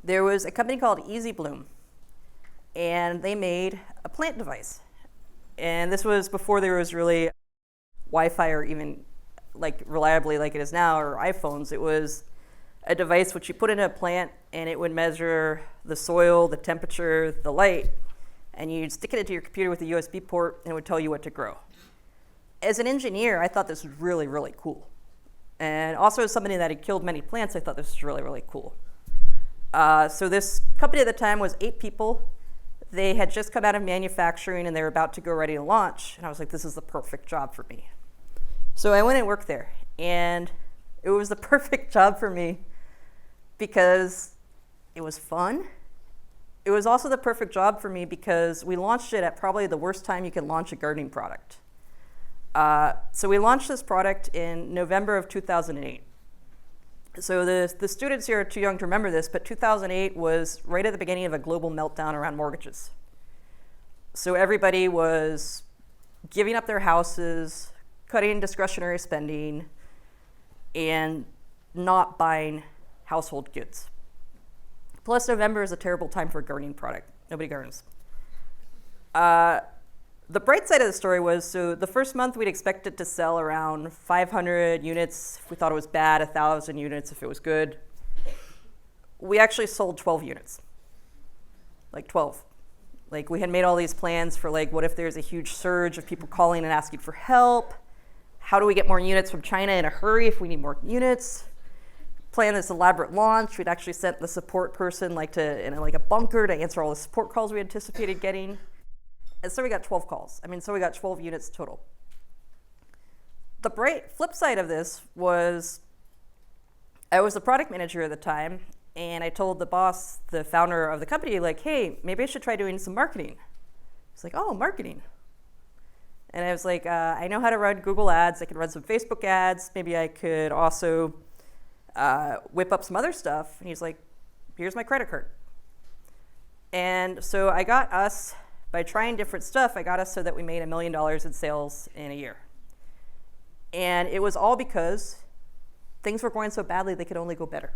there was a company called Easy Bloom, and they made a plant device. And this was before there was really Wi-Fi or even like reliably like it is now, or iPhones. It was a device which you put in a plant and it would measure the soil, the temperature, the light, and you'd stick it into your computer with a USB port and it would tell you what to grow. As an engineer, I thought this was really, really cool. And also as somebody that had killed many plants, I thought this was really, really cool. So this company at the time was 8 people. They had just come out of manufacturing and they were about to go ready to launch. And I was like, this is the perfect job for me. So I went and worked there. And it was the perfect job for me because it was fun. It was also the perfect job for me because we launched it at probably the worst time you can launch a gardening product. So we launched this product in November of 2008. So the students here are too young to remember this, but 2008 was right at the beginning of a global meltdown around mortgages. So everybody was giving up their houses, cutting discretionary spending, and not buying household goods. Plus, November is a terrible time for a gardening product. Nobody gardens. The bright side of the story was, so the first month we'd expected to sell around 500 units if we thought it was bad, 1,000 units if it was good. We actually sold 12 units. Like 12. Like we had made all these plans for like, what if there's a huge surge of people calling and asking for help? How do we get more units from China in a hurry if we need more units? Plan this elaborate launch. We'd actually sent the support person in a bunker to answer all the support calls we anticipated getting. And so we got 12 calls. So we got 12 units total. The bright flip side of this was I was the product manager at the time, and I told the boss, the founder of the company, like, hey, maybe I should try doing some marketing. He's like, oh, marketing. And I was like, I know how to run Google ads. I can run some Facebook ads. Maybe I could also whip up some other stuff. And he's like, here's my credit card. And so I got us, by trying different stuff, I got us so that we made $1 million in sales in a year. And it was all because things were going so badly they could only go better.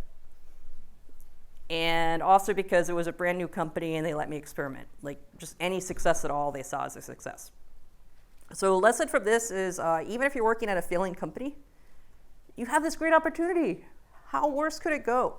And also because it was a brand new company and they let me experiment. Like just any success at all they saw as a success. So a lesson from this is even if you're working at a failing company, you have this great opportunity. How worse could it go?